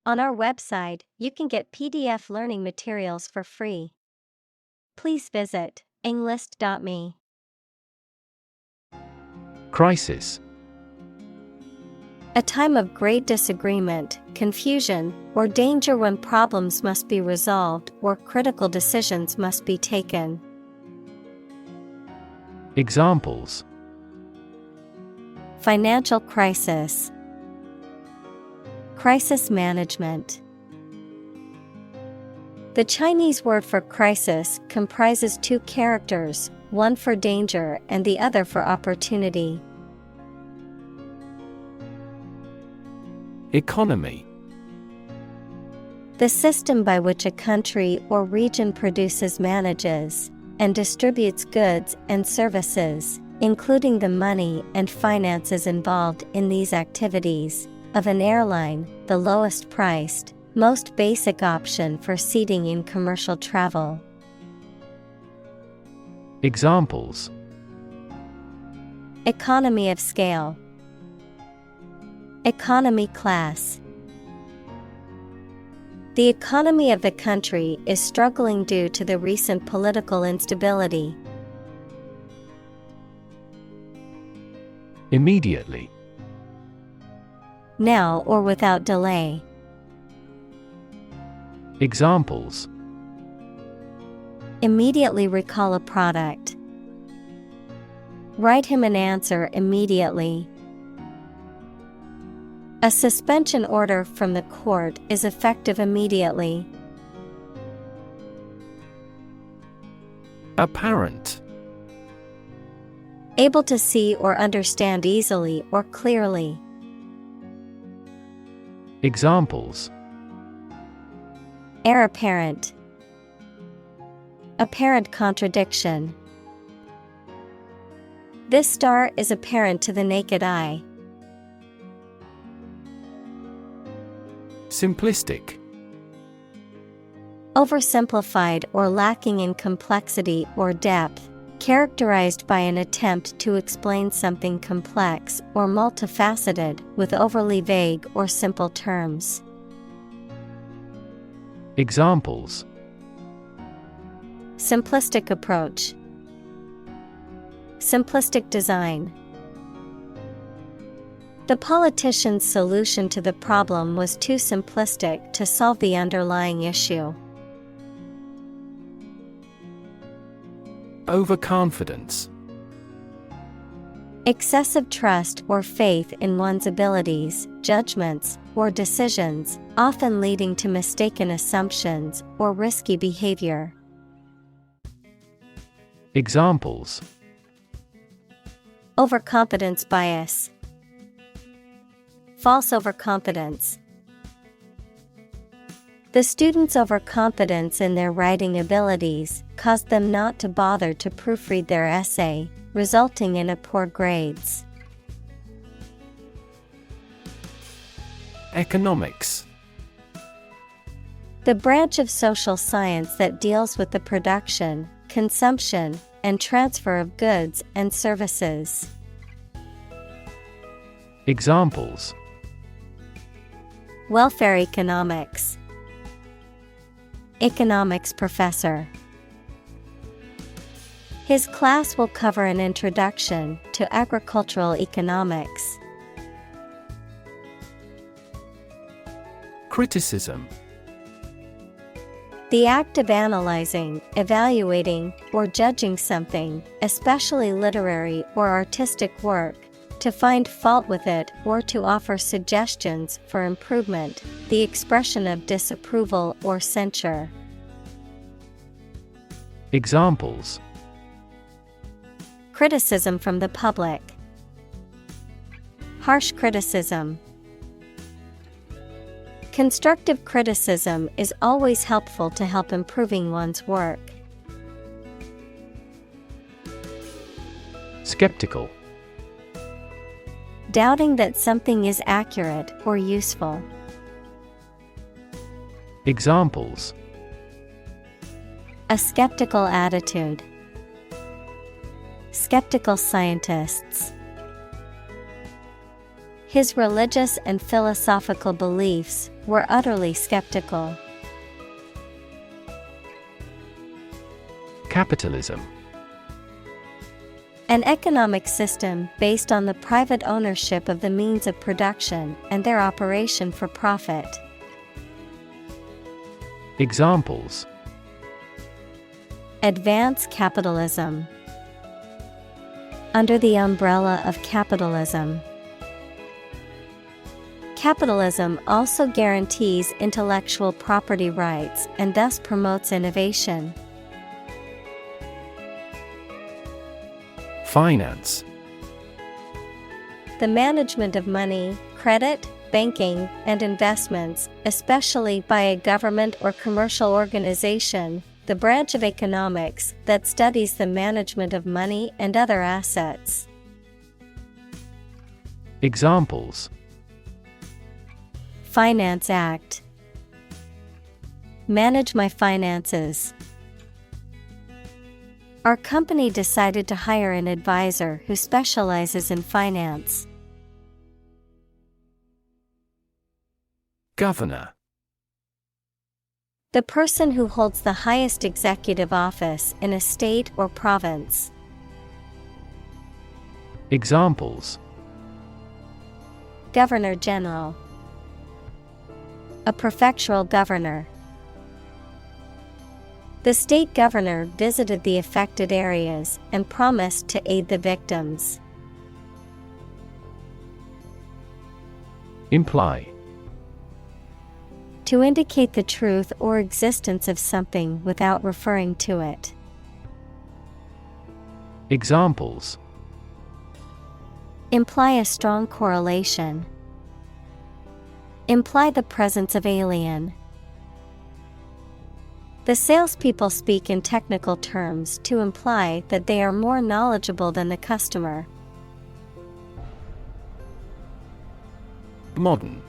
On our website, you can get PDF learning materials for free. Please visit englist.me. Crisis. A time of great disagreement, confusion, or danger when problems must be resolved or critical decisions must be taken. Examples: Financial crisis. Crisis management. The Chinese word for crisis comprises two characters, one for danger and the other for opportunity. Economy. The system by which a country or region produces, manages, and distributes goods and services, including the money and finances involved in these activities, of an airline, the lowest priced, most basic option for seating in commercial travel. Examples: Economy of scale. Economy class. The economy of the country is struggling due to the recent political instability. Immediately. Now or without delay. Examples: Immediately recall a product. Write him an answer immediately. A suspension order from the court is effective immediately. Apparent. Able to see or understand easily or clearly. Examples: Heir apparent. Apparent contradiction. This star is apparent to the naked eye. Simplistic. Oversimplified or lacking in complexity or depth, characterized by an attempt to explain something complex or multifaceted with overly vague or simple terms. Examples: Simplistic approach. Simplistic design. The politician's solution to the problem was too simplistic to solve the underlying issue. Overconfidence. Excessive trust or faith in one's abilities, judgments, or decisions, often leading to mistaken assumptions or risky behavior. Examples: Overconfidence bias. False overconfidence. The students' overconfidence in their writing abilities caused them not to bother to proofread their essay, resulting in a poor grades. Economics. The branch of social science that deals with the production, consumption, and transfer of goods and services. Examples: Welfare economics. Economics professor. His class will cover an introduction to agricultural economics. Criticism. The act of analyzing, evaluating, or judging something, especially literary or artistic work, to find fault with it or to offer suggestions for improvement, the expression of disapproval or censure. Examples: Criticism from the public. Harsh criticism. Constructive criticism is always helpful to help improving one's work. Skeptical. Doubting that something is accurate or useful. Examples: A skeptical attitude. Skeptical scientists. His religious and philosophical beliefs were utterly skeptical. Capitalism. An economic system based on the private ownership of the means of production and their operation for profit. Examples: Advance capitalism. Under the umbrella of capitalism. Capitalism also guarantees intellectual property rights and thus promotes innovation. Finance. The management of money, credit, banking, and investments, especially by a government or commercial organization, the branch of economics that studies the management of money and other assets. Examples: Finance Act. Manage my finances. Our company decided to hire an advisor who specializes in finance. Governor. The person who holds the highest executive office in a state or province. Examples: Governor General. A prefectural governor. The state governor visited the affected areas and promised to aid the victims. Imply. To indicate the truth or existence of something without referring to it. Examples: Imply a strong correlation. Imply the presence of alien. The salespeople speak in technical terms to imply that they are more knowledgeable than the customer. Modern.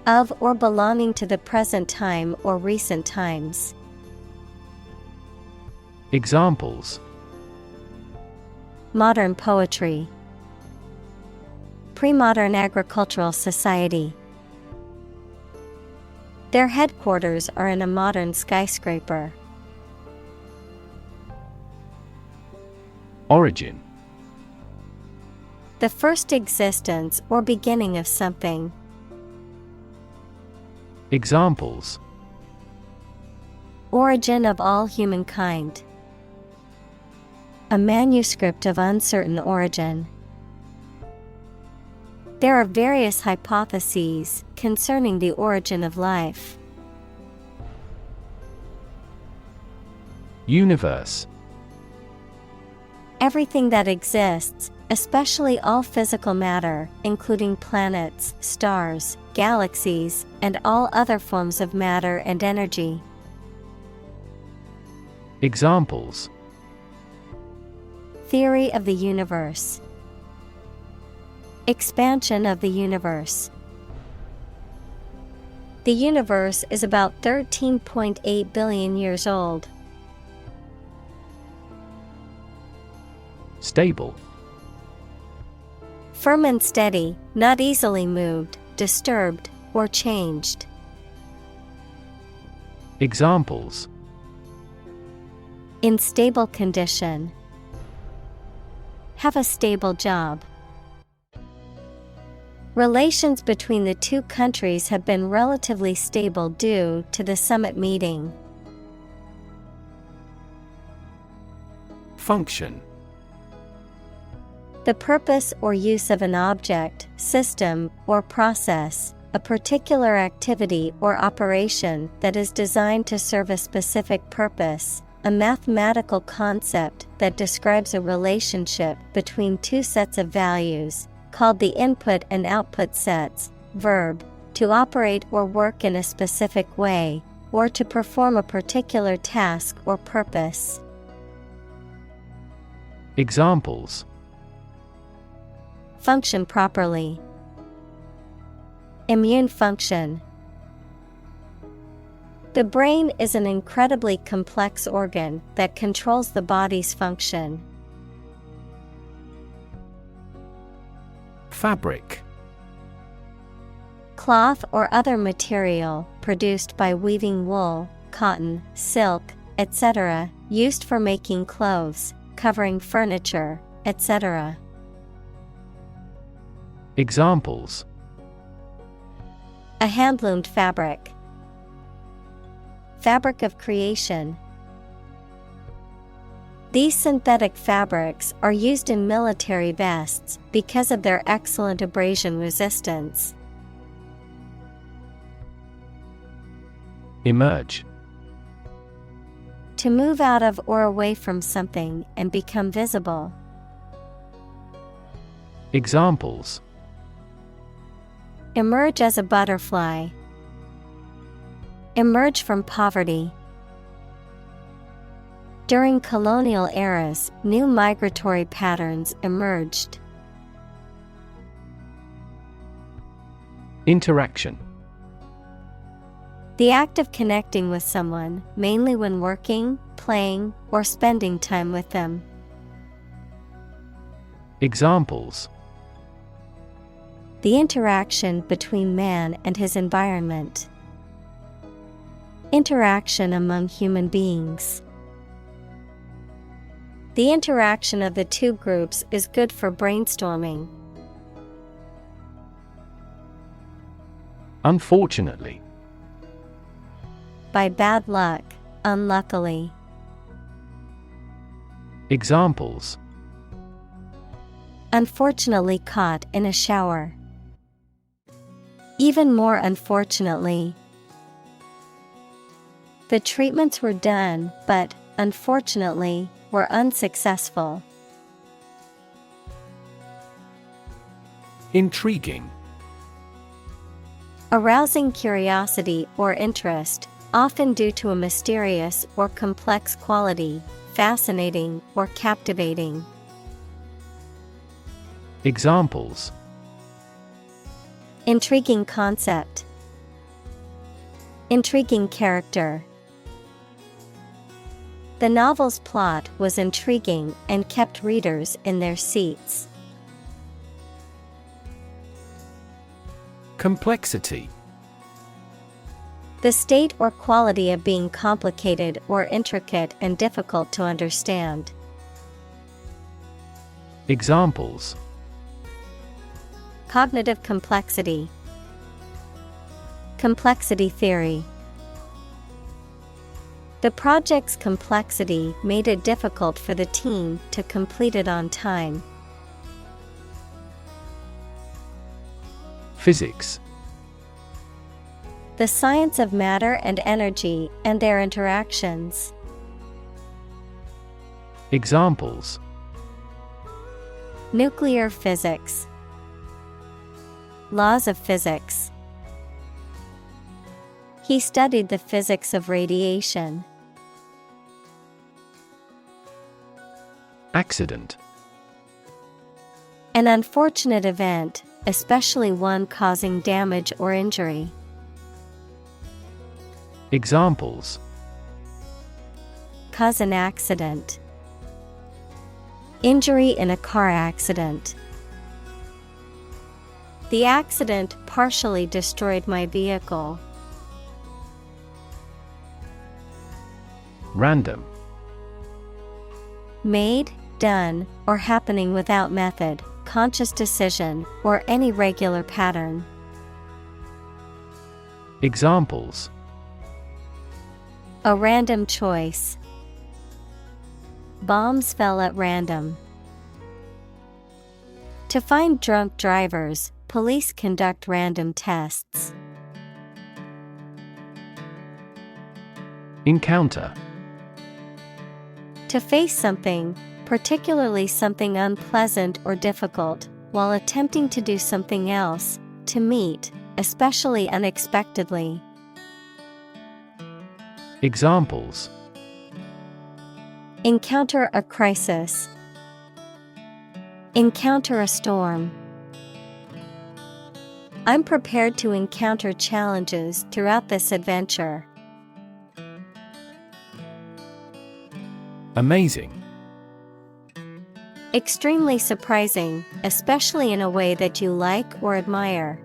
Of or belonging to the present time or recent times. Examples: Modern poetry. Pre-modern agricultural society. Their headquarters are in a modern skyscraper. Origin. The first existence or beginning of something. Examples: Origin of all humankind. A manuscript of uncertain origin. There are various hypotheses concerning the origin of life. Universe. Everything that exists, especially all physical matter, including planets, stars, galaxies, and all other forms of matter and energy. Examples: Theory of the universe. Expansion of the universe. The universe is about 13.8 billion years old. Stable. Firm and steady, not easily moved, disturbed, or changed. Examples: In stable condition. Have a stable job. Relations between the two countries have been relatively stable due to the summit meeting. Function. The purpose or use of an object, system, or process, a particular activity or operation that is designed to serve a specific purpose, a mathematical concept that describes a relationship between two sets of values, called the input and output sets. Verb, to operate or work in a specific way, or to perform a particular task or purpose. Examples: Function properly. Immune function. The brain is an incredibly complex organ that controls the body's function. Fabric. cloth or other material produced by weaving wool, cotton, silk, etc., used for making clothes, covering furniture, etc. Examples: a hand-loomed fabric, fabric of creation. These synthetic fabrics are used in military vests because of their excellent abrasion resistance. Emerge. To move out of or away from something and become visible. Examples: emerge as a butterfly, emerge from poverty. During colonial eras, new migratory patterns emerged. Interaction. The act of connecting with someone, mainly when working, playing, or spending time with them. Examples: the interaction between man and his environment. Interaction among human beings. The interaction of the two groups is good for brainstorming. Unfortunately. By bad luck, unluckily. Examples: unfortunately caught in a shower. Even more unfortunately. The treatments were done, but, unfortunately, were unsuccessful. Intriguing. Arousing curiosity or interest, often due to a mysterious or complex quality, fascinating or captivating. Examples: intriguing concept. Intriguing character. The novel's plot was intriguing and kept readers in their seats. Complexity. The state or quality of being complicated or intricate and difficult to understand. Examples: cognitive complexity. Complexity theory. The project's complexity made it difficult for the team to complete it on time. Physics. The science of matter and energy and their interactions. Examples: nuclear physics. Laws of physics. He studied the physics of radiation. Accident. An unfortunate event, especially one causing damage or injury. Examples: cause an accident. Injury in a car accident. The accident partially destroyed my vehicle. Random. Made, done, or happening without method, conscious decision, or any regular pattern. Examples: a random choice. Bombs fell at random. To find drunk drivers, police conduct random tests. Encounter. To face something, particularly something unpleasant or difficult, while attempting to do something else, to meet, especially unexpectedly. Examples: encounter a crisis. Encounter a storm. I'm prepared to encounter challenges throughout this adventure. Amazing. Extremely surprising, especially in a way that you like or admire.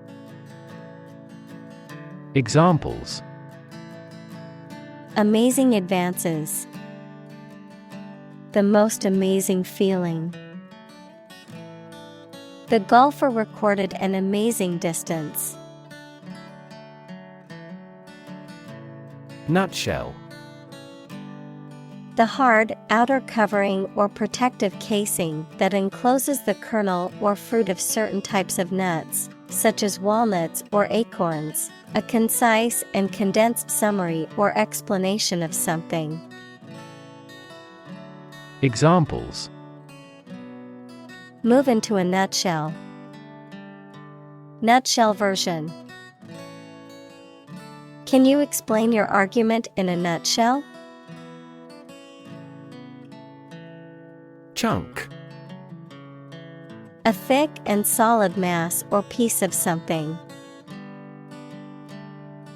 Examples. Amazing advances. The most amazing feeling. The golfer recorded an amazing distance. Nutshell. The hard, outer covering or protective casing that encloses the kernel or fruit of certain types of nuts, such as walnuts or acorns, a concise and condensed summary or explanation of something. Examples. Move into a nutshell. Nutshell version. Can you explain your argument in a nutshell? Chunk. A thick and solid mass or piece of something.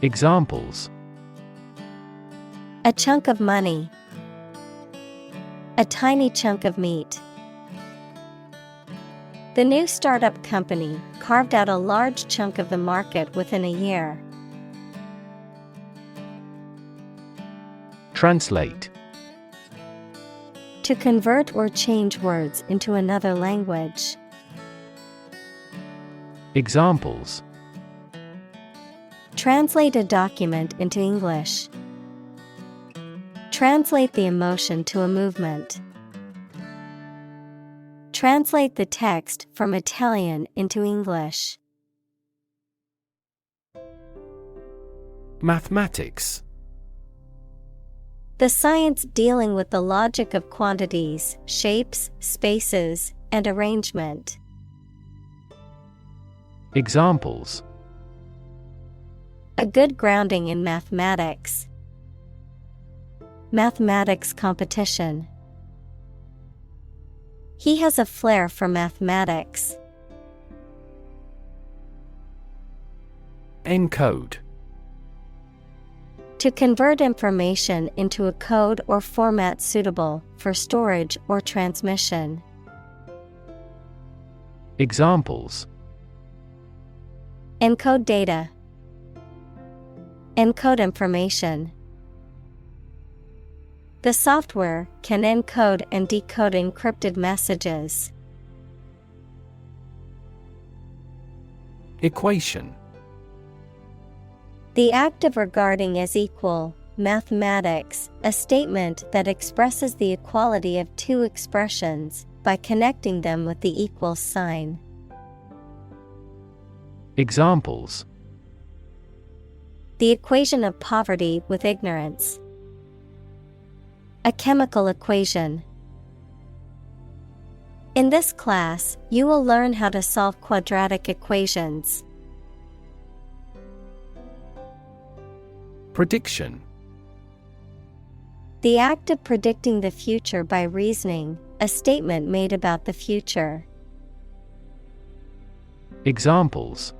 Examples. A chunk of money. A tiny chunk of meat. The new startup company carved out a large chunk of the market within a year. Translate. To convert or change words into another language. Examples. Translate a document into English. Translate the emotion to a movement. Translate the text from Italian into English. Mathematics. The science dealing with the logic of quantities, shapes, spaces, and arrangement. Examples. A good grounding in mathematics. Mathematics competition. He has a flair for mathematics. Encode. To convert information into a code or format suitable for storage or transmission. Examples. Encode data. Encode information. The software can encode and decode encrypted messages. Equation. The act of regarding as equal, mathematics, a statement that expresses the equality of two expressions by connecting them with the equal sign. Examples. The equation of poverty with ignorance. A chemical equation. In this class, you will learn how to solve quadratic equations. Prediction. The act of predicting the future by reasoning, a statement made about the future. Examples.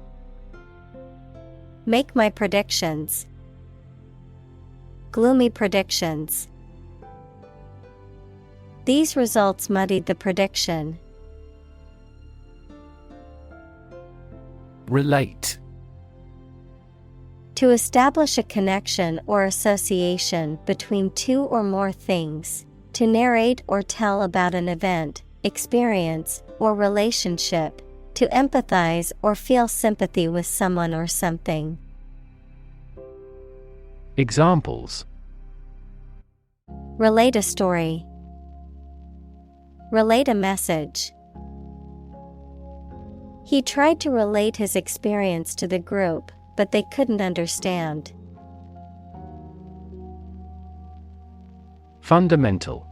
Make my predictions. Gloomy predictions. These results muddied the prediction. Relate. To establish a connection or association between two or more things, to narrate or tell about an event, experience, or relationship, to empathize or feel sympathy with someone or something. Examples. Relate a story. Relate a message. He tried to relate his experience to the group, but they couldn't understand. Fundamental.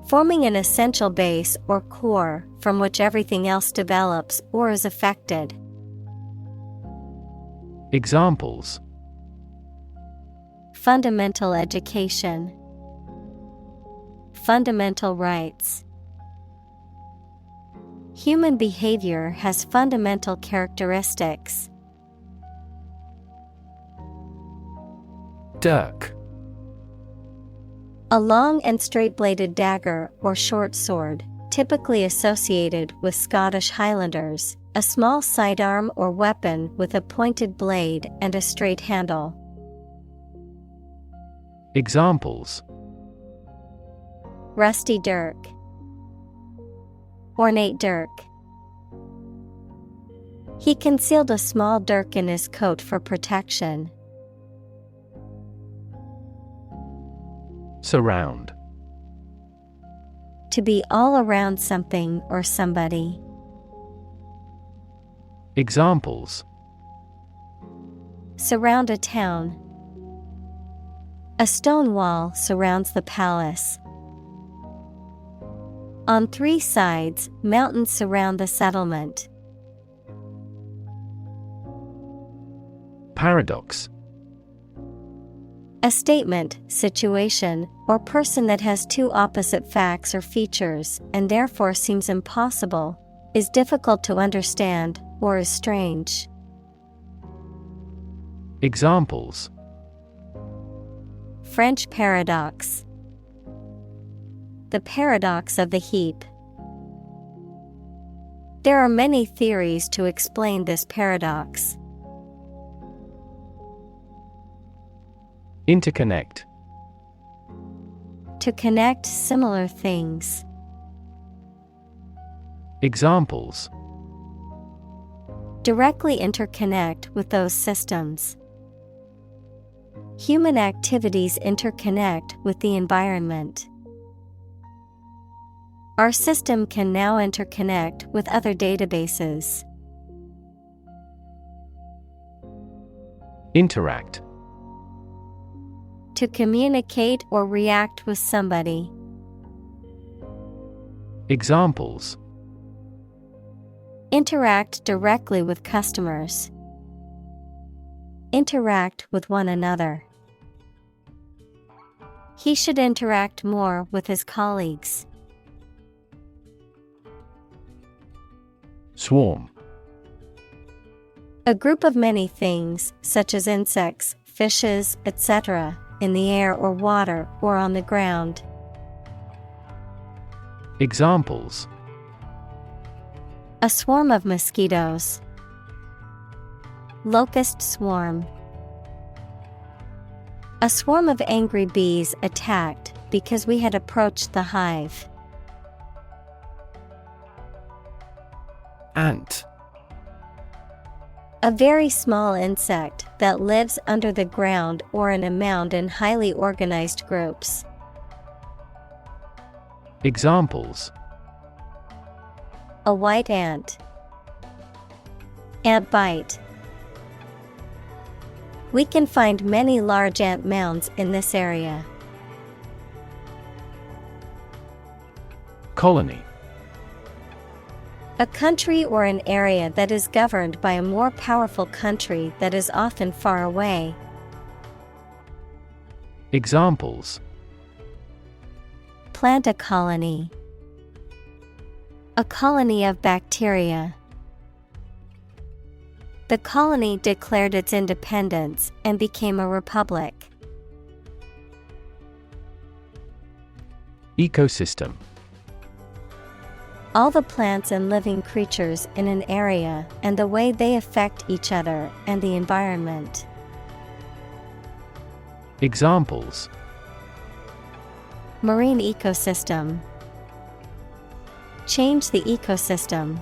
Forming an essential base or core from which everything else develops or is affected. Examples. Fundamental education. Fundamental rights. Human behavior has fundamental characteristics. Dirk. A long and straight-bladed dagger or short sword, typically associated with Scottish Highlanders, A small sidearm or weapon with a pointed blade and a straight handle. Examples: Rusty dirk. Ornate dirk. He concealed a small dirk in his coat for protection. Surround. To be all around something or somebody. Examples: Surround a town. A stone wall surrounds the palace. On 3 sides, mountains surround the settlement. Paradox. A statement, situation, or person that has 2 opposite facts or features and therefore seems impossible, is difficult to understand, or is strange. Examples: French paradox. The paradox of the heap. There are many theories to explain this paradox. Interconnect. To connect similar things. Examples: Directly interconnect with those systems. Human activities interconnect with the environment. Our system can now interconnect with other databases. Interact. To communicate or react with somebody. Examples: Interact directly with customers. Interact with one another. He should interact more with his colleagues. Swarm. A group of many things, such as insects, fishes, etc., in the air or water or on the ground. Examples: A swarm of mosquitoes. Locust swarm. A swarm of angry bees attacked because we had approached the hive. Ant. A very small insect that lives under the ground or in a mound in highly organized groups. Examples: A white ant. Ant bite. We can find many large ant mounds in this area. Colony. A country or an area that is governed by a more powerful country that is often far away. Examples: Plant a colony. A colony of bacteria. The colony declared its independence and became a republic. Ecosystem. All the plants and living creatures in an area and the way they affect each other and the environment. Examples: Marine ecosystem. Change the ecosystem.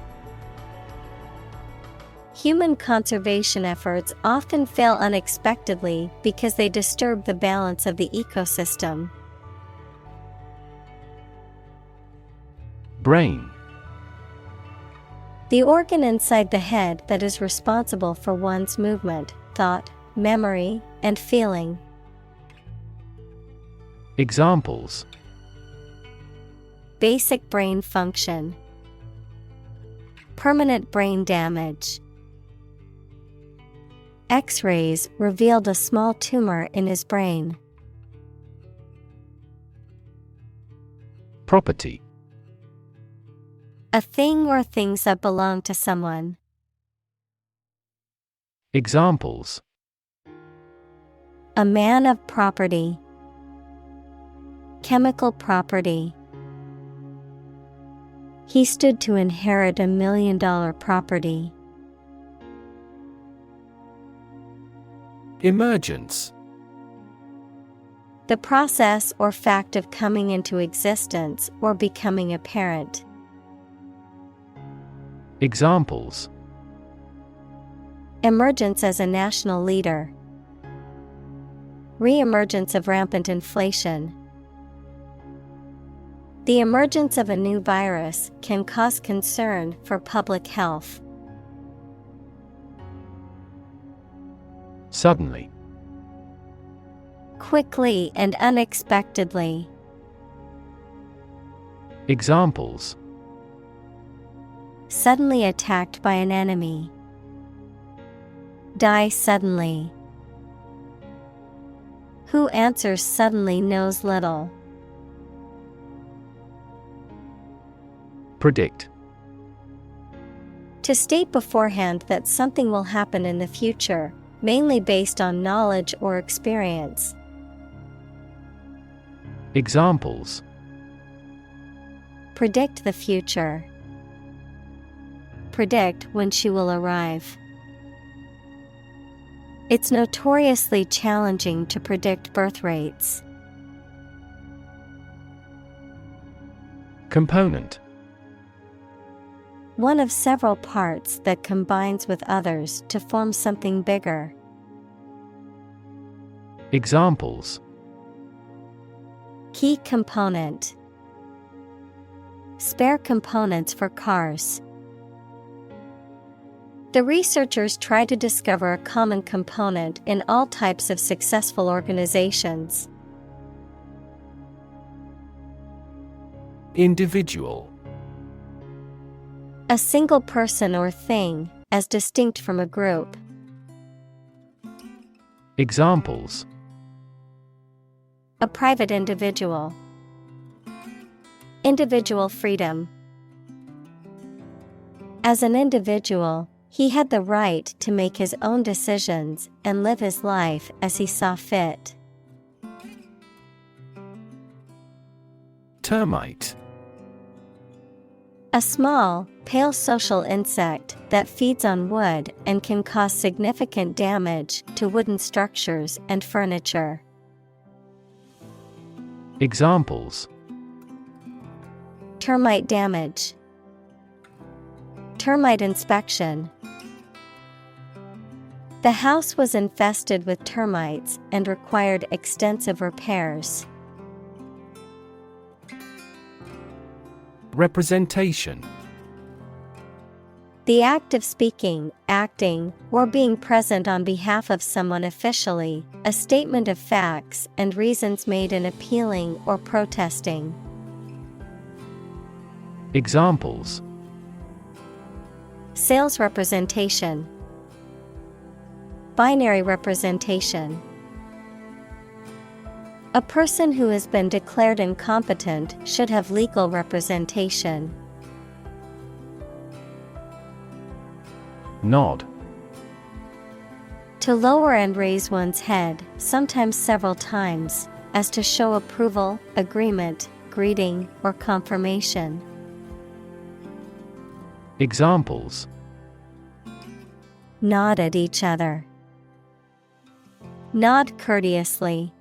Human conservation efforts often fail unexpectedly because they disturb the balance of the ecosystem. Brain. The organ inside the head that is responsible for one's movement, thought, memory, and feeling. Examples: Basic brain function. Permanent brain damage. X-rays revealed a small tumor in his brain. Property. A thing or things that belong to someone. Examples: A man of property. Chemical property. He stood to inherit $1 million property. Emergence. The process or fact of coming into existence or becoming apparent. Examples: Emergence as a national leader. Re-emergence of rampant inflation. The emergence of a new virus can cause concern for public health. Suddenly. Quickly and unexpectedly. Examples: Suddenly attacked by an enemy. Die suddenly. Who answers suddenly knows little. Predict. To state beforehand that something will happen in the future, mainly based on knowledge or experience. Examples: Predict the future. Predict when she will arrive. It's notoriously challenging to predict birth rates. Component. One of several parts that combines with others to form something bigger. Examples: Key component. Spare components for cars. The researchers try to discover a common component in all types of successful organizations. Individual. A single person or thing, as distinct from a group. Examples: A private individual. Individual freedom. As an individual, he had the right to make his own decisions and live his life as he saw fit. Termite. A small, pale social insect that feeds on wood and can cause significant damage to wooden structures and furniture. Examples: Termite damage. Termite inspection. The house was infested with termites and required extensive repairs. Representation. The act of speaking, acting, or being present on behalf of someone officially, a statement of facts and reasons made in appealing or protesting. Examples: Sales representation. Binary representation. A person who has been declared incompetent should have legal representation. Nod. To lower and raise one's head, sometimes several times, as to show approval, agreement, greeting, or confirmation. Examples: Nod at each other. Nod courteously.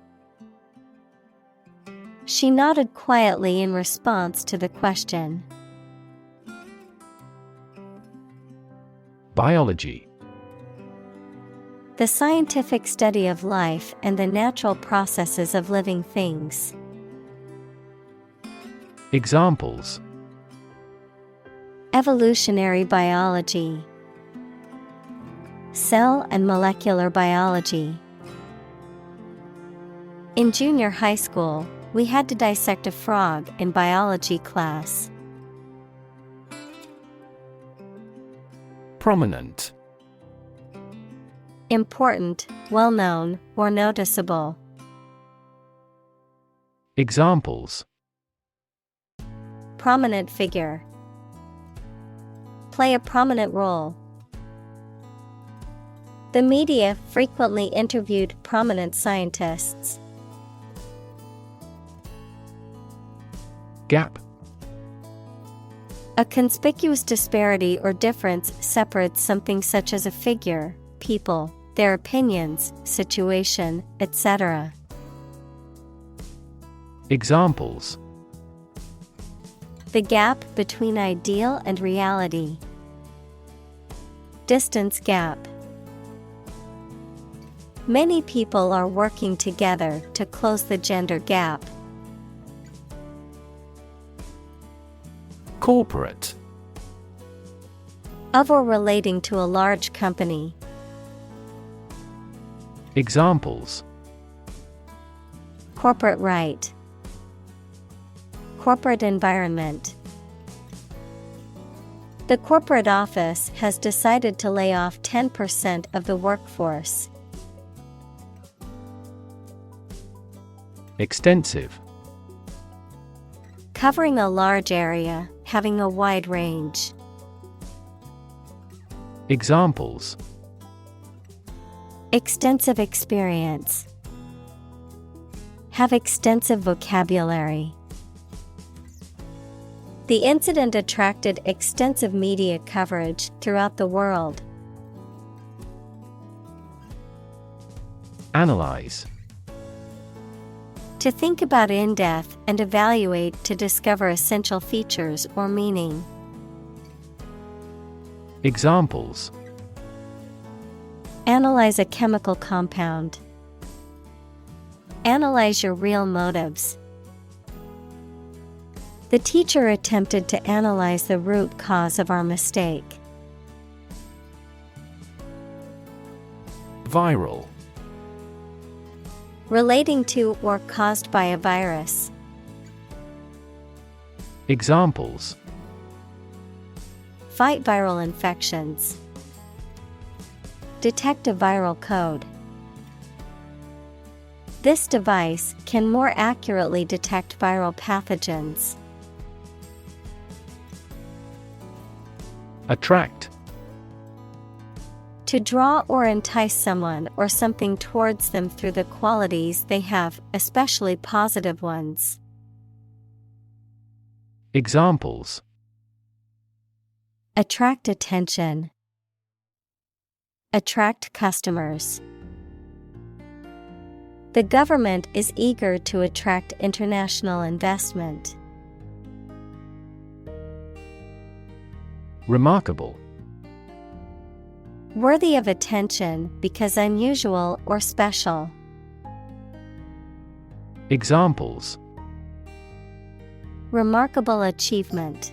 She nodded quietly in response to the question. Biology. The scientific study of life and the natural processes of living things. Examples: Evolutionary biology. Cell and molecular biology. In junior high school, we had to dissect a frog in biology class. Prominent. Important, well-known, or noticeable. Examples: Prominent figure. Play a prominent role. The media frequently interviewed prominent scientists. Gap. A conspicuous disparity or difference separates something such as a figure, people, their opinions, situation, etc. Examples: The gap between ideal and reality. Distance gap. Many people are working together to close the gender gap. Corporate. Of or relating to a large company. Examples: Corporate right. Corporate environment. The corporate office has decided to lay off 10% of the workforce. Extensive. Covering a large area, having a wide range. Examples: Extensive experience. Have extensive vocabulary. The incident attracted extensive media coverage throughout the world. Analyze. To think about in depth and evaluate to discover essential features or meaning. Examples: Analyze a chemical compound. Analyze your real motives. The teacher attempted to analyze the root cause of our mistake. Viral. Relating to or caused by a virus. Examples: Fight viral infections. Detect a viral code. This device can more accurately detect viral pathogens. Attract. To draw or entice someone or something towards them through the qualities they have, especially positive ones. Examples: Attract attention. Attract customers. The government is eager to attract international investment. Remarkable. Worthy of attention because unusual or special. Examples: Remarkable achievement.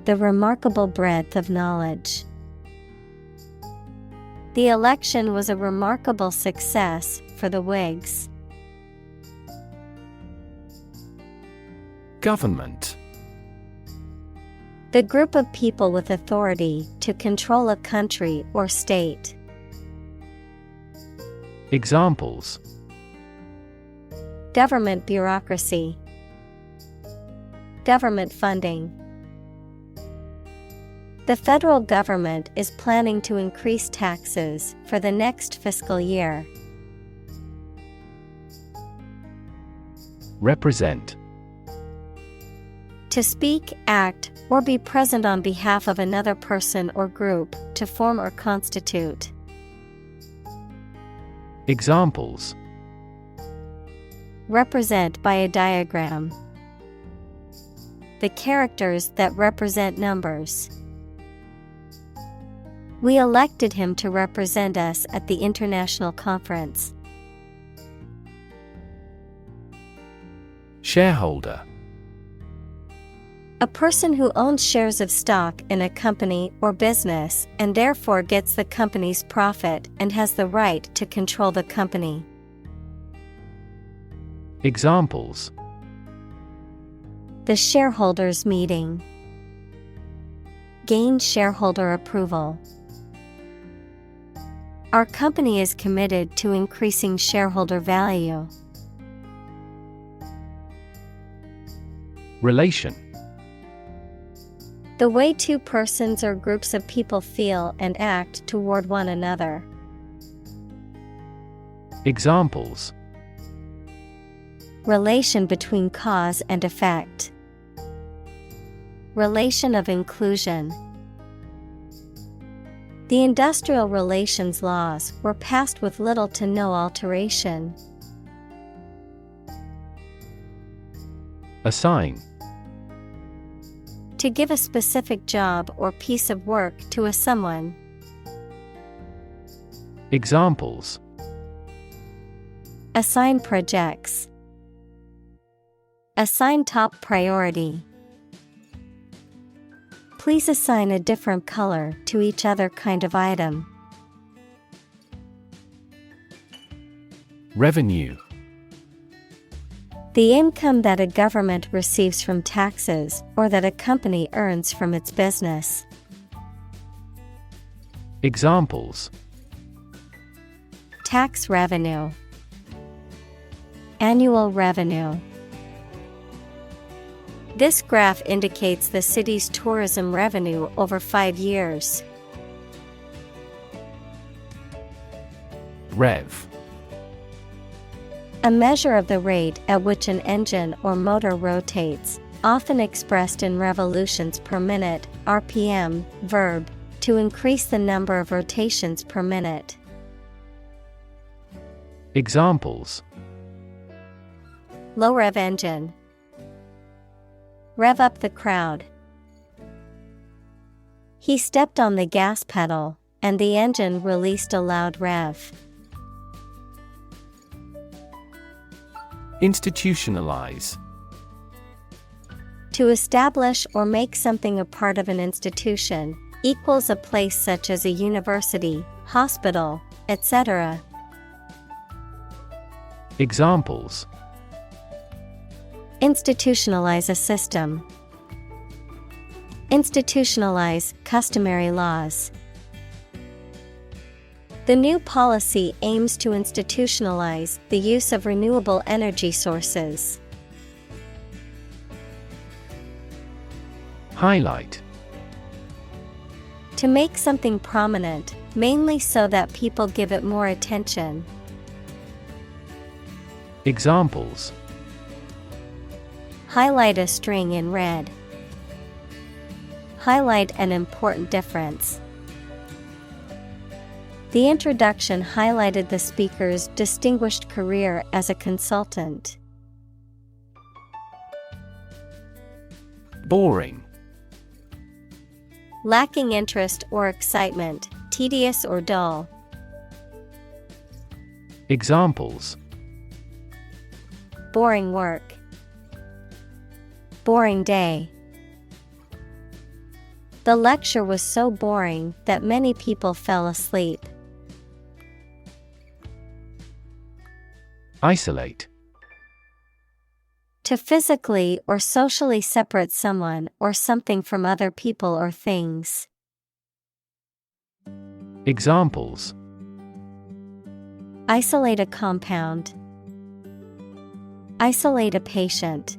The remarkable breadth of knowledge. The election was a remarkable success for the Whigs. Government. The group of people with authority to control a country or state. Examples: Government bureaucracy. Government funding. The federal government is planning to increase taxes for the next fiscal year. Represent. To speak, act, or be present on behalf of another person or group, to form or constitute. Examples: Represent by a diagram. The characters that represent numbers. We elected him to represent us at the international conference. Shareholder. A person who owns shares of stock in a company or business and therefore gets the company's profit and has the right to control the company. Examples: The shareholders' meeting. Gain shareholder approval. Our company is committed to increasing shareholder value. Relation. The way two persons or groups of people feel and act toward one another. Examples: Relation between cause and effect. Relation of inclusion. The industrial relations laws were passed with little to no alteration. Assign. To give a specific job or piece of work to a someone. Examples. Assign projects. Assign top priority. Please assign a different color to each other kind of item. Revenue. The income that a government receives from taxes or that a company earns from its business. Examples. Tax revenue. Annual revenue. This graph indicates the city's tourism revenue over 5 years. Rev. A measure of the rate at which an engine or motor rotates, often expressed in revolutions per minute, RPM, verb, to increase the number of rotations per minute. Examples. Low rev engine. Rev up the crowd. He stepped on the gas pedal, and the engine released a loud rev. Institutionalize. To establish or make something a part of an institution, equals a place such as a university, hospital, etc. Examples. Institutionalize a system. Institutionalize customary laws. The new policy aims to institutionalize the use of renewable energy sources. Highlight. To make something prominent, mainly so that people give it more attention. Examples. Highlight a string in red. Highlight an important difference. The introduction highlighted the speaker's distinguished career as a consultant. Boring. Lacking interest or excitement, tedious or dull. Examples. Boring work. Boring day. The lecture was so boring that many people fell asleep. Isolate. To physically or socially separate someone or something from other people or things. Examples. Isolate a compound. Isolate a patient.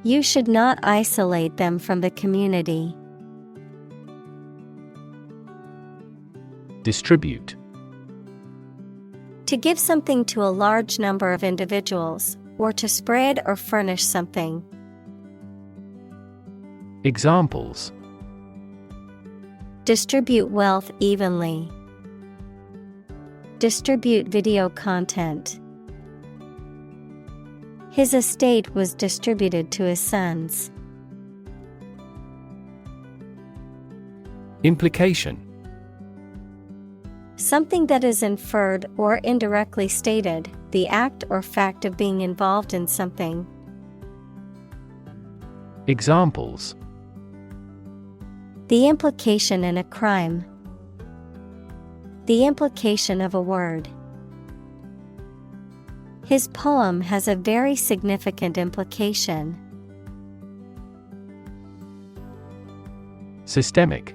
You should not isolate them from the community. Distribute. To give something to a large number of individuals, or to spread or furnish something. Examples. Distribute wealth evenly. Distribute video content. His estate was distributed to his sons. Implication. Something that is inferred or indirectly stated, the act or fact of being involved in something. Examples. The implication in a crime. The implication of a word. His poem has a very significant implication. Systemic.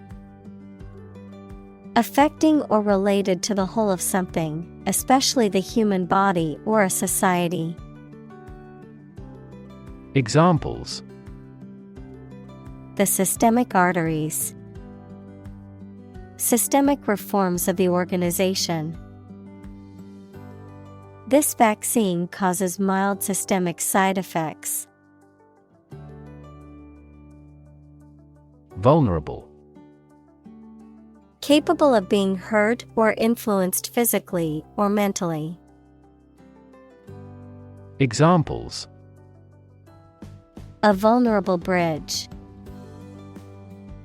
Affecting or related to the whole of something, especially the human body or a society. Examples. The systemic arteries. Systemic reforms of the organization. This vaccine causes mild systemic side effects. Vulnerable. Capable of being hurt or influenced physically or mentally. Examples: A vulnerable bridge.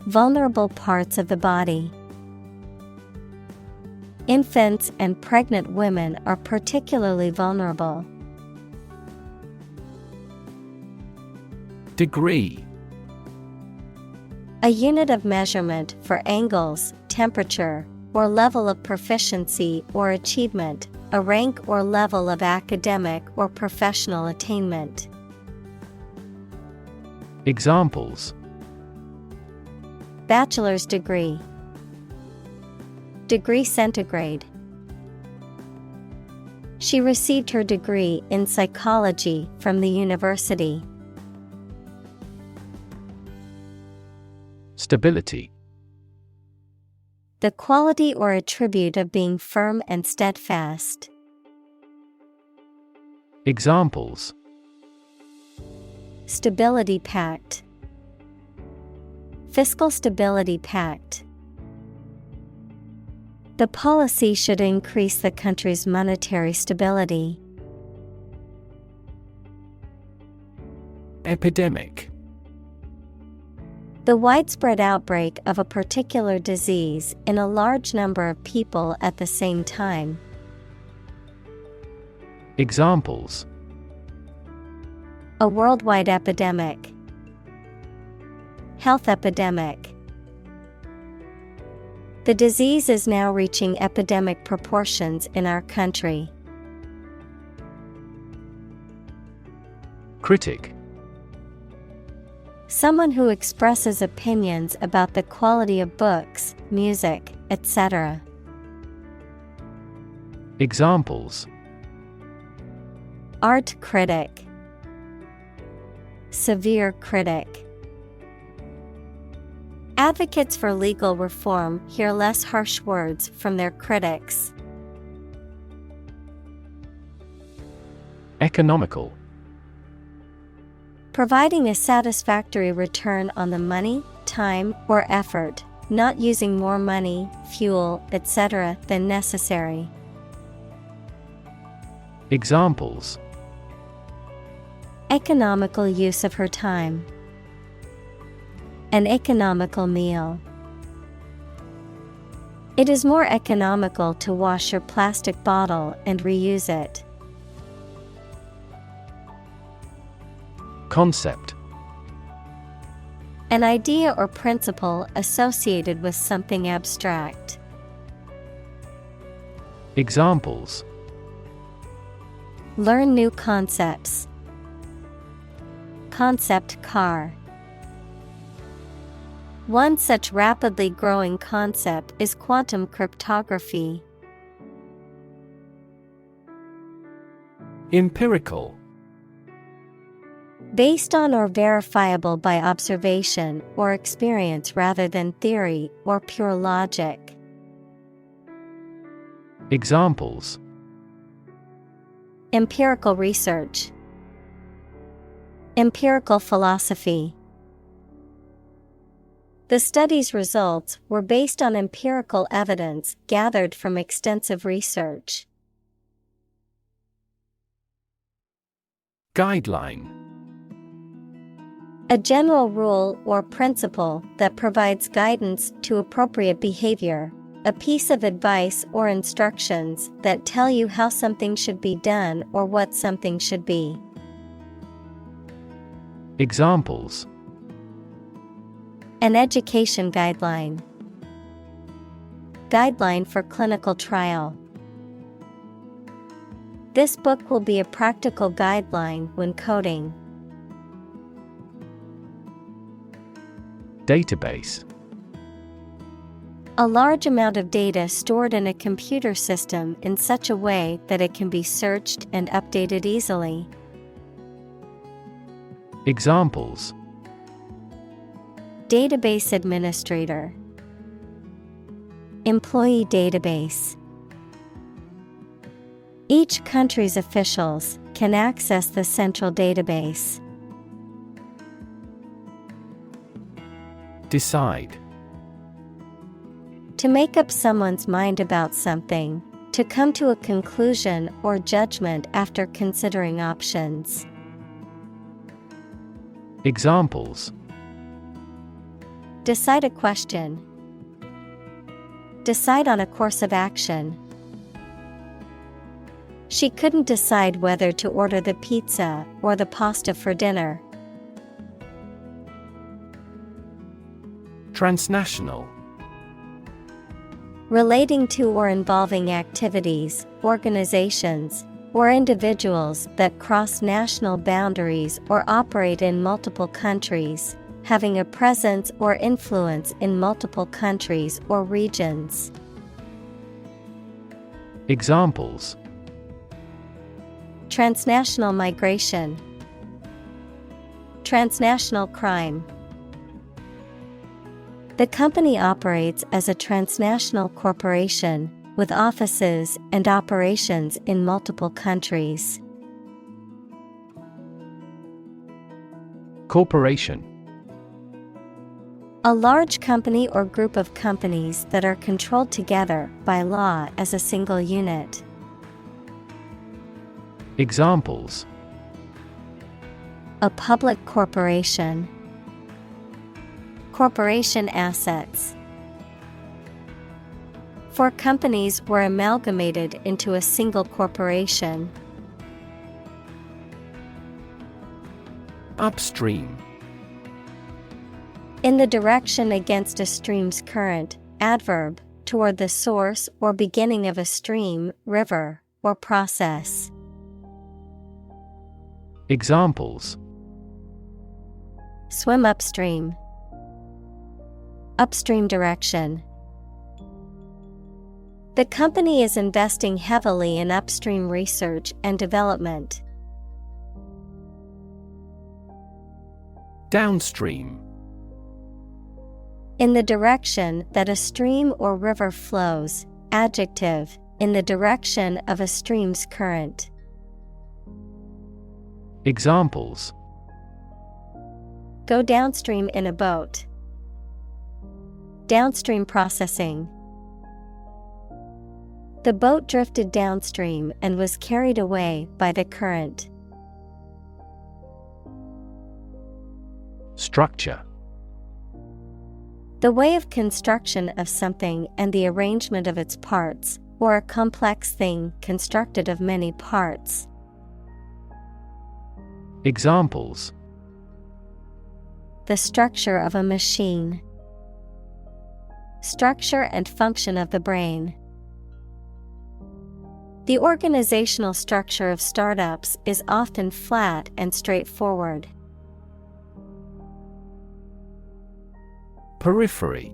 Vulnerable parts of the body. Infants and pregnant women are particularly vulnerable. Degree. A unit of measurement for angles, temperature, or level of proficiency or achievement, a rank or level of academic or professional attainment. Examples: Bachelor's degree. Degree centigrade. She received her degree in psychology from the university. Stability. The quality or attribute of being firm and steadfast. Examples: Stability pact. Fiscal stability pact. The policy should increase the country's monetary stability. Epidemic. The widespread outbreak of a particular disease in a large number of people at the same time. Examples: A worldwide epidemic. Health epidemic. The disease is now reaching epidemic proportions in our country. Critic. Someone who expresses opinions about the quality of books, music, etc. Examples: Art critic. Severe critic. Advocates for legal reform hear less harsh words from their critics. Economical. Providing a satisfactory return on the money, time, or effort, not using more money, fuel, etc. than necessary. Examples: Economical use of her time. An economical meal. It is more economical to wash your plastic bottle and reuse it. Concept. An idea or principle associated with something abstract. Examples: Learn new concepts. Concept car. One such rapidly growing concept is quantum cryptography. Empirical. Based on or verifiable by observation or experience rather than theory or pure logic. Examples: Empirical research. Empirical philosophy. The study's results were based on empirical evidence gathered from extensive research. Guideline. A general rule or principle that provides guidance to appropriate behavior, a piece of advice or instructions that tell you how something should be done or what something should be. Examples: An education guideline. Guideline for clinical trial. This book will be a practical guideline when coding. Database. A large amount of data stored in a computer system in such a way that it can be searched and updated easily. Examples: Database administrator. Employee database. Each country's officials can access the central database. Decide. To make up someone's mind about something, to come to a conclusion or judgment after considering options. Examples: Decide a question. Decide on a course of action. She couldn't decide whether to order the pizza or the pasta for dinner. Transnational. Relating to or involving activities, organizations, or individuals that cross national boundaries or operate in multiple countries, having a presence or influence in multiple countries or regions. Examples: Transnational migration. Transnational crime. The company operates as a transnational corporation, with offices and operations in multiple countries. Corporation. A large company or group of companies that are controlled together by law as a single unit. Examples: A public corporation. Corporation assets. 4 companies were amalgamated into a single corporation. Upstream. In the direction against a stream's current, adverb, toward the source or beginning of a stream, river, or process. Examples: Swim upstream. Upstream direction. The company is investing heavily in upstream research and development. Downstream. In the direction that a stream or river flows, adjective, in the direction of a stream's current. Examples: Go downstream in a boat. Downstream processing. The boat drifted downstream and was carried away by the current. Structure. The way of construction of something and the arrangement of its parts, or a complex thing constructed of many parts. Examples: The structure of a machine. Structure and function of the brain. The organizational structure of startups is often flat and straightforward. Periphery.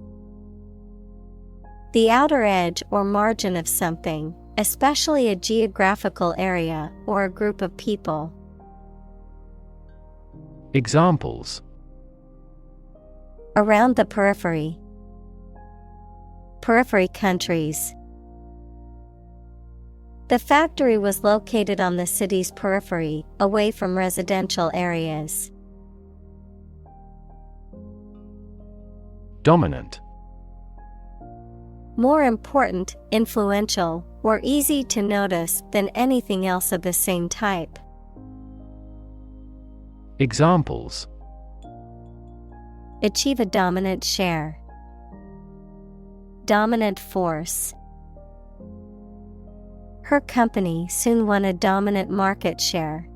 The outer edge or margin of something, especially a geographical area or a group of people. Examples: Around the periphery. Periphery countries. The factory was located on the city's periphery, away from residential areas. Dominant. More important, influential, or easy to notice than anything else of the same type. Examples: Achieve a dominant share. Dominant force. Her company soon won a dominant market share.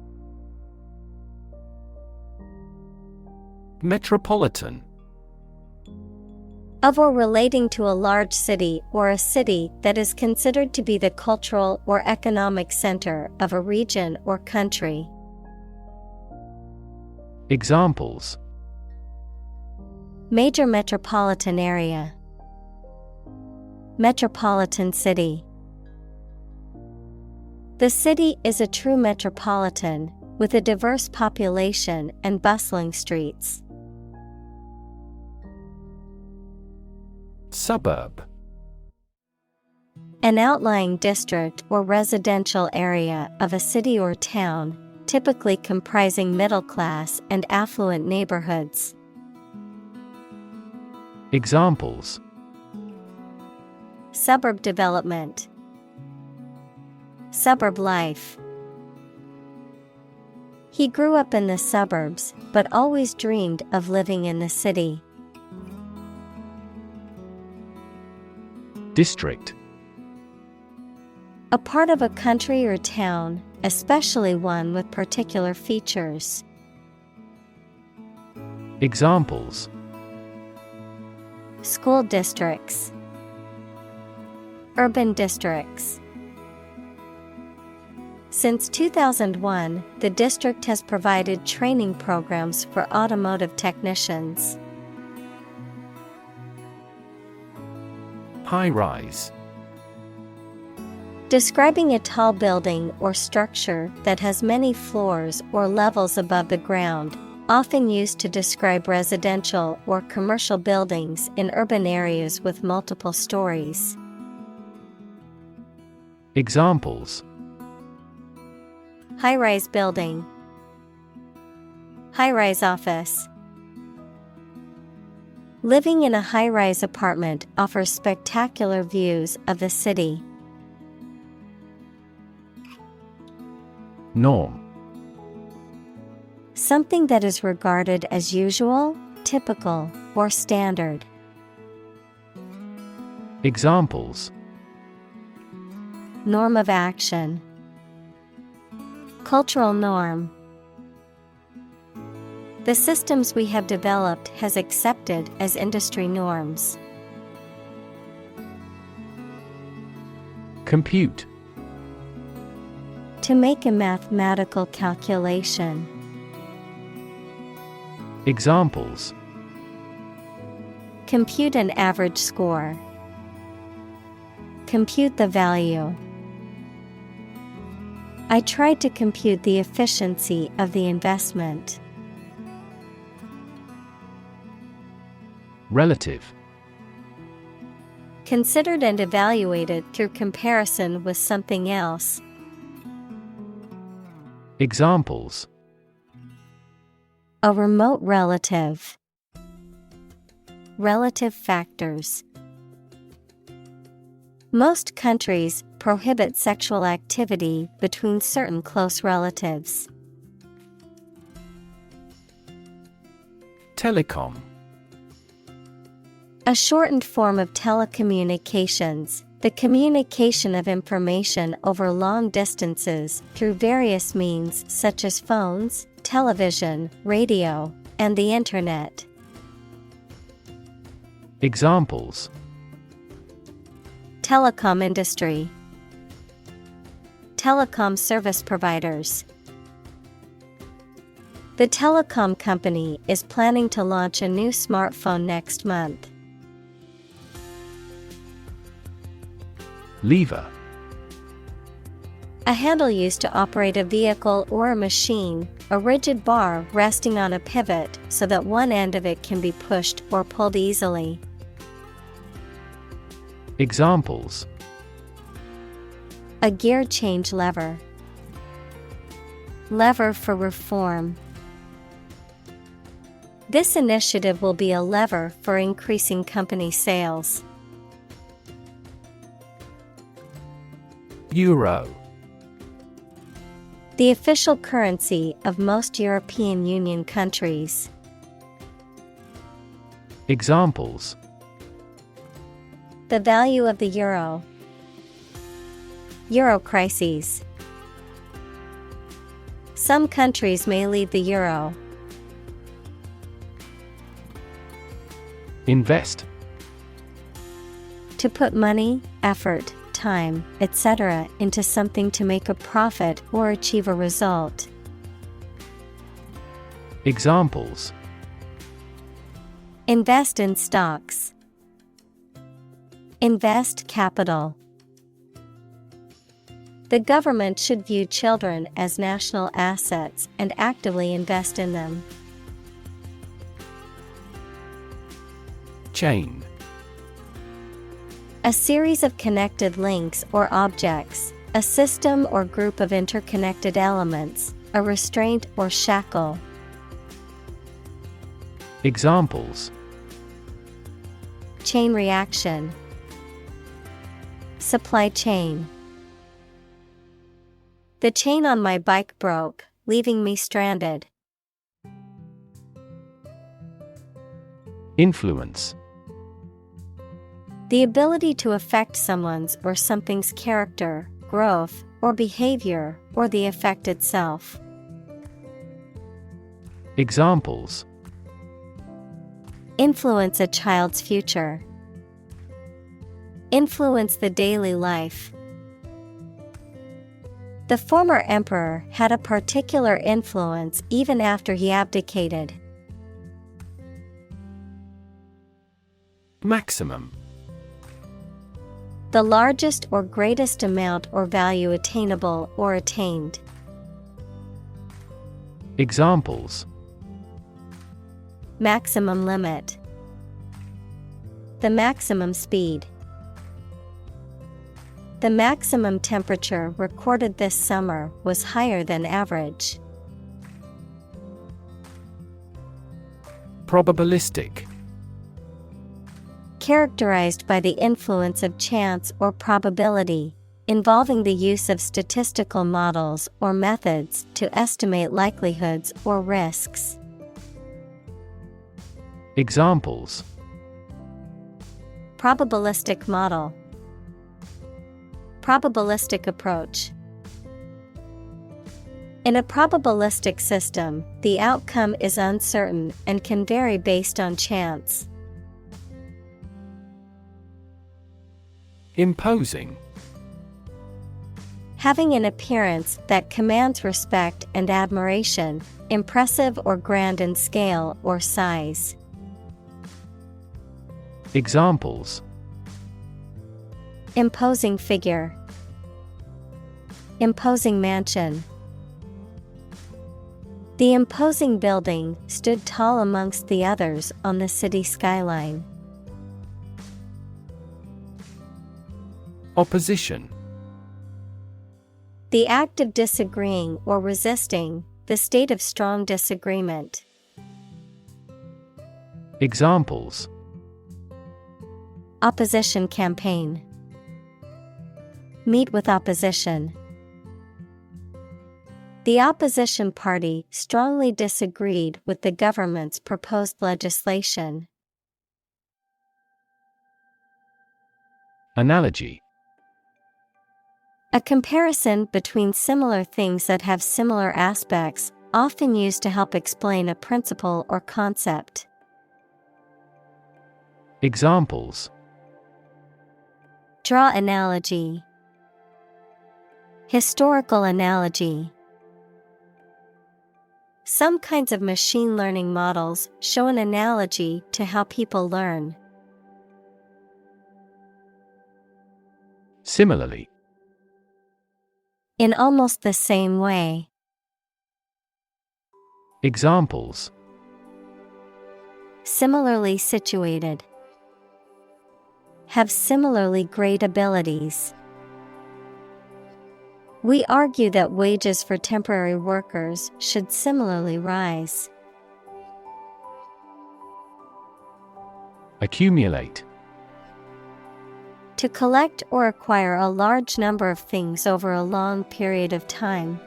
Metropolitan. Of or relating to a large city or a city that is considered to be the cultural or economic center of a region or country. Examples: Major metropolitan area. Metropolitan city. The city is a true metropolitan, with a diverse population and bustling streets. Suburb. An outlying district or residential area of a city or town, typically comprising middle-class and affluent neighborhoods. Examples: suburb development, suburb life. He grew up in the suburbs, but always dreamed of living in the city. District: a part of a country or town, especially one with particular features. Examples: school districts, urban districts. Since 2001, the district has provided training programs for automotive technicians. High-rise: describing a tall building or structure that has many floors or levels above the ground, often used to describe residential or commercial buildings in urban areas with multiple stories. Examples: high-rise building, high-rise office. Living in a high-rise apartment offers spectacular views of the city. Norm: something that is regarded as usual, typical, or standard. Examples: norm of action, cultural norm. The systems we have developed has accepted as industry norms. Compute: to make a mathematical calculation. Examples: compute an average score, compute the value. I tried to compute the efficiency of the investment. Relative: considered and evaluated through comparison with something else. Examples: a remote relative, relative factors. Most countries prohibit sexual activity between certain close relatives. Telecom: a shortened form of telecommunications, the communication of information over long distances through various means such as phones, television, radio, and the Internet. Examples: telecom industry, telecom service providers. The telecom company is planning to launch a new smartphone next month. Lever: a handle used to operate a vehicle or a machine, a rigid bar resting on a pivot so that one end of it can be pushed or pulled easily. Examples: a gear change lever, lever for reform. This initiative will be a lever for increasing company sales. Euro: the official currency of most European Union countries. Examples: the value of the euro, euro crises. Some countries may leave the euro. Invest: to put money, effort, time, etc. into something to make a profit or achieve a result. Examples: invest in stocks, invest capital. The government should view children as national assets and actively invest in them. Chain: a series of connected links or objects, a system or group of interconnected elements, a restraint or shackle. Examples: chain reaction. Supply chain. The chain on my bike broke, leaving me stranded. Influence. The ability to affect someone's or something's character, growth, or behavior, or the effect itself. Examples. Influence a child's future. Influence the daily life. The former emperor had a particular influence even after he abdicated. Maximum. The largest or greatest amount or value attainable or attained. Examples. Maximum limit. The maximum speed. The maximum temperature recorded this summer was higher than average. Probabilistic. Characterized by the influence of chance or probability, involving the use of statistical models or methods to estimate likelihoods or risks. Examples. Probabilistic model. Probabilistic approach. In a probabilistic system, the outcome is uncertain and can vary based on chance. Imposing. Having an appearance that commands respect and admiration, impressive or grand in scale or size. Examples. Imposing figure. Imposing mansion. The imposing building stood tall amongst the others on the city skyline. Opposition. The act of disagreeing or resisting, the state of strong disagreement. Examples. Opposition campaign. Meet with opposition. The opposition party strongly disagreed with the government's proposed legislation. Analogy. A comparison between similar things that have similar aspects, often used to help explain a principle or concept. Examples. Draw analogy. Historical analogy. Some kinds of machine learning models show an analogy to how people learn. Similarly. In almost the same way. Examples. Similarly situated. Have similarly great abilities. We argue that wages for temporary workers should similarly rise. Accumulate. To collect or acquire a large number of things over a long period of time.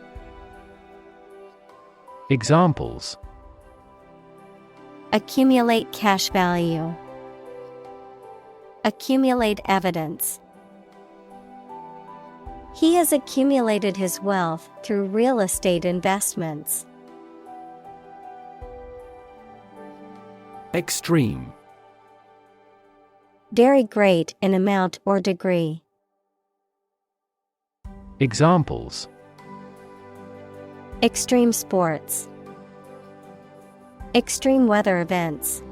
Examples. Accumulate cash value. Accumulate evidence. He has accumulated his wealth through real estate investments. Extreme. Very great in amount or degree. Examples. Extreme sports. Extreme weather events.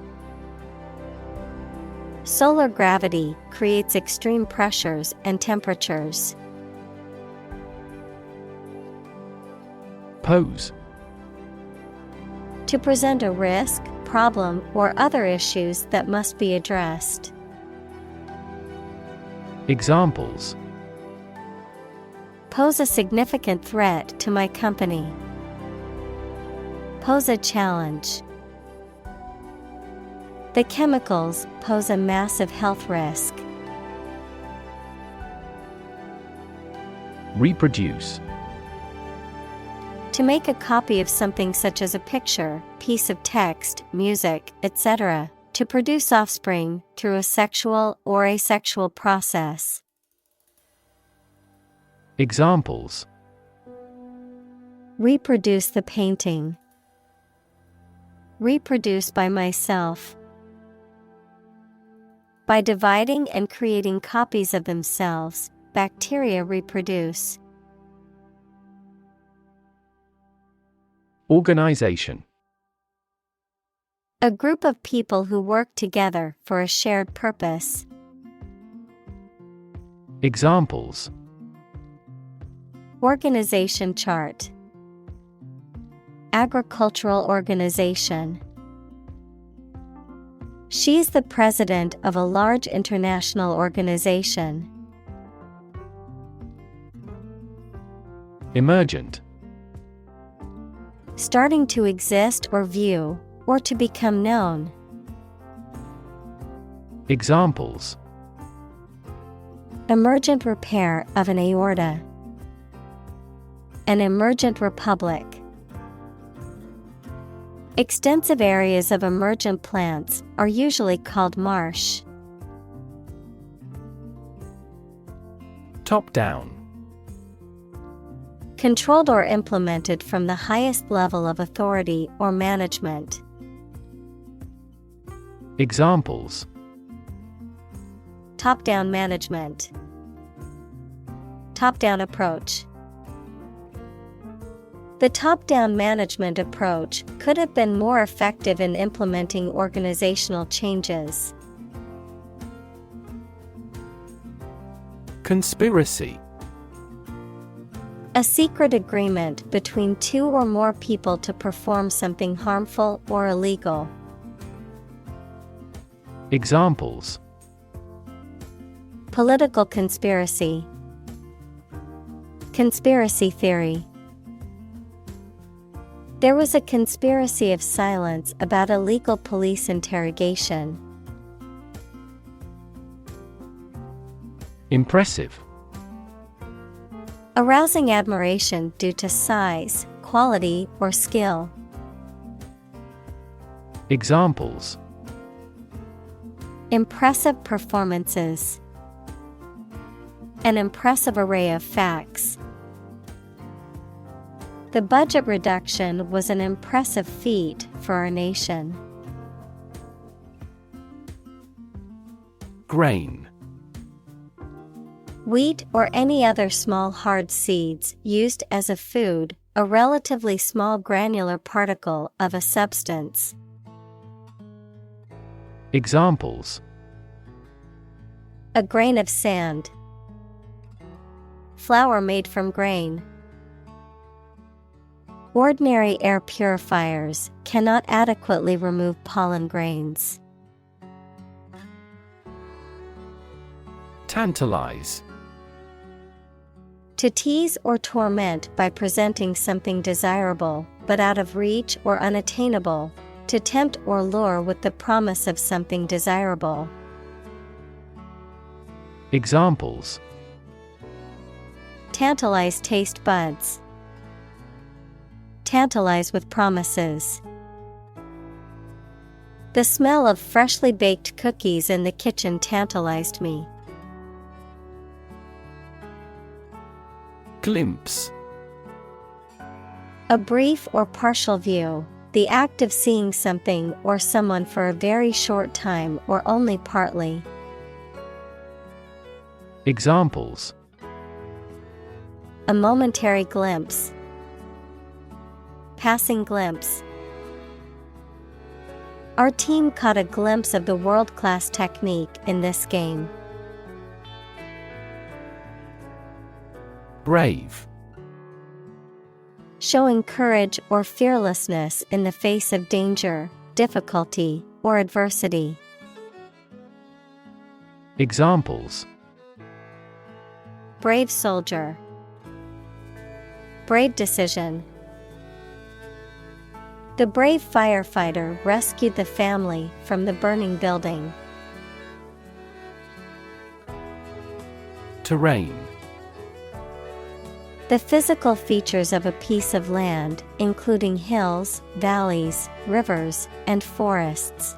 Solar gravity creates extreme pressures and temperatures. Pose. To present a risk, problem, or other issues that must be addressed. Examples. Pose a significant threat to my company. Pose a challenge. The chemicals pose a massive health risk. Reproduce. To make a copy of something such as a picture, piece of text, music, etc., to produce offspring through a sexual or asexual process. Examples: Reproduce the painting. Reproduce by myself. By dividing and creating copies of themselves, bacteria reproduce. Organization. A group of people who work together for a shared purpose. Examples: Organization chart. Agricultural organization. She's the president of a large international organization. Emergent. Starting to exist or view, or to become known. Examples: Emergent repair of an aorta. An emergent republic. Extensive areas of emergent plants are usually called marsh. Top-down. Controlled or implemented from the highest level of authority or management. Examples: Top-down management. Top-down approach. The top-down management approach could have been more effective in implementing organizational changes. Conspiracy. A secret agreement between two or more people to perform something harmful or illegal. Examples: Political conspiracy. Conspiracy theory. There was a conspiracy of silence about illegal police interrogation. Impressive. Arousing admiration due to size, quality, or skill. Examples: Impressive performances. An impressive array of facts. The budget reduction was an impressive feat for our nation. Grain. Wheat or any other small hard seeds used as a food, a relatively small granular particle of a substance. Examples: A grain of sand. Flour made from grain. Ordinary air purifiers cannot adequately remove pollen grains. Tantalize. To tease or torment by presenting something desirable, but out of reach or unattainable. To tempt or lure with the promise of something desirable. Examples: Tantalize taste buds. Tantalize with promises. The smell of freshly baked cookies in the kitchen tantalized me. Glimpse. A brief or partial view, the act of seeing something or someone for a very short time or only partly. Examples: A momentary glimpse. Passing glimpse. Our team caught a glimpse of the world-class technique in this game. Brave. Showing courage or fearlessness in the face of danger, difficulty, or adversity. Examples: Brave soldier. Brave decision. The brave firefighter rescued the family from the burning building. Terrain. The physical features of a piece of land, including hills, valleys, rivers, and forests.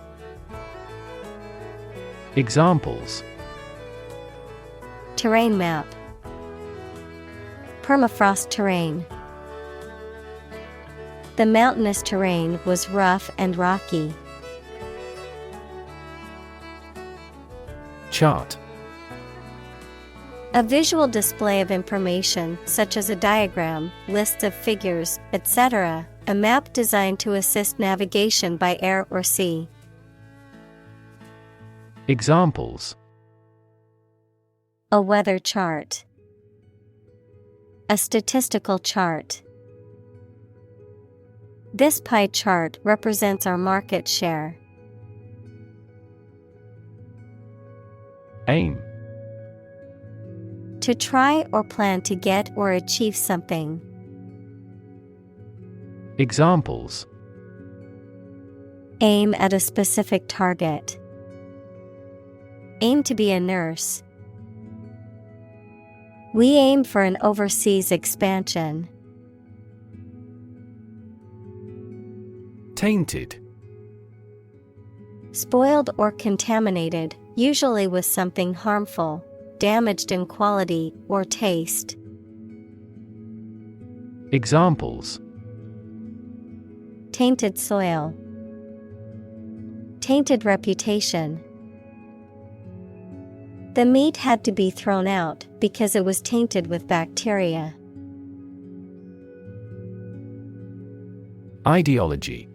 Examples: Terrain map. Permafrost terrain. The mountainous terrain was rough and rocky. Chart. A visual display of information such as a diagram, lists of figures, etc., a map designed to assist navigation by air or sea. Examples: A weather chart. A statistical chart. This pie chart represents our market share. Aim. To try or plan to get or achieve something. Examples: Aim at a specific target. Aim to be a nurse. We aim for an overseas expansion. Tainted. Spoiled or contaminated, usually with something harmful, damaged in quality or taste. Examples: Tainted soil. Tainted reputation. The meat had to be thrown out because it was tainted with bacteria. Ideology.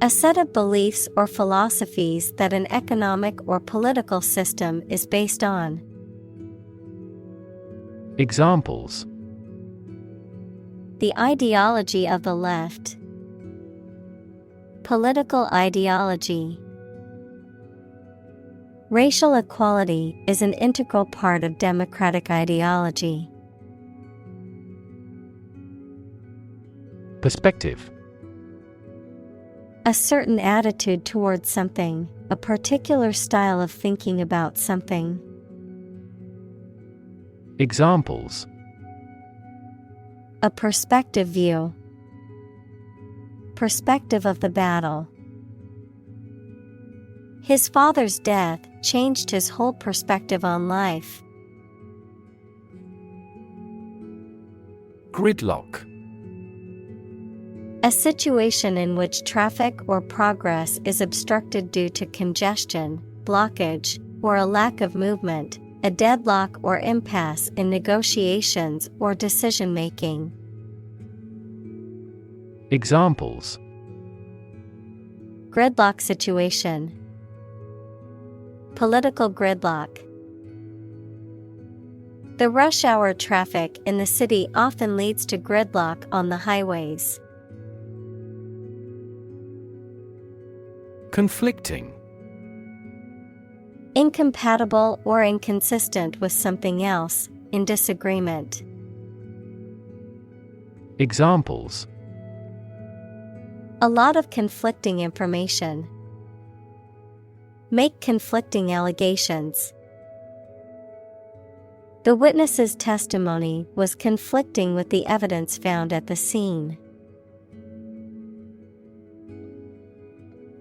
A set of beliefs or philosophies that an economic or political system is based on. Examples: The ideology of the left. Political ideology. Racial equality is an integral part of democratic ideology. Perspective. A certain attitude towards something, a particular style of thinking about something. Examples: A perspective view. Perspective of the battle. His father's death changed his whole perspective on life. Gridlock. A situation in which traffic or progress is obstructed due to congestion, blockage, or a lack of movement, a deadlock or impasse in negotiations or decision-making. Examples: Gridlock situation. Political gridlock. The rush hour traffic in the city often leads to gridlock on the highways. Conflicting. Incompatible or inconsistent with something else, in disagreement. Examples: A lot of conflicting information. Make conflicting allegations. The witness's testimony was conflicting with the evidence found at the scene.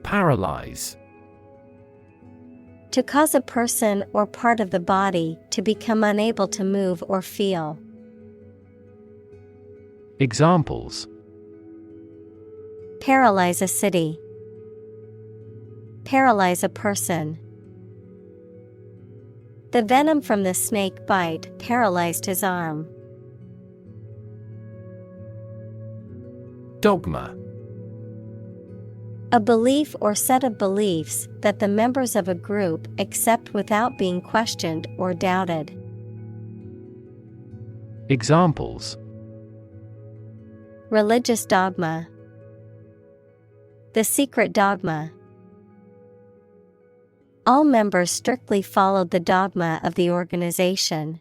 Paralyze. To cause a person or part of the body to become unable to move or feel. Examples: Paralyze a city. Paralyze a person. The venom from the snake bite paralyzed his arm. Dogma. A belief or set of beliefs that the members of a group accept without being questioned or doubted. Examples: Religious dogma. The secret dogma. All members strictly followed the dogma of the organization.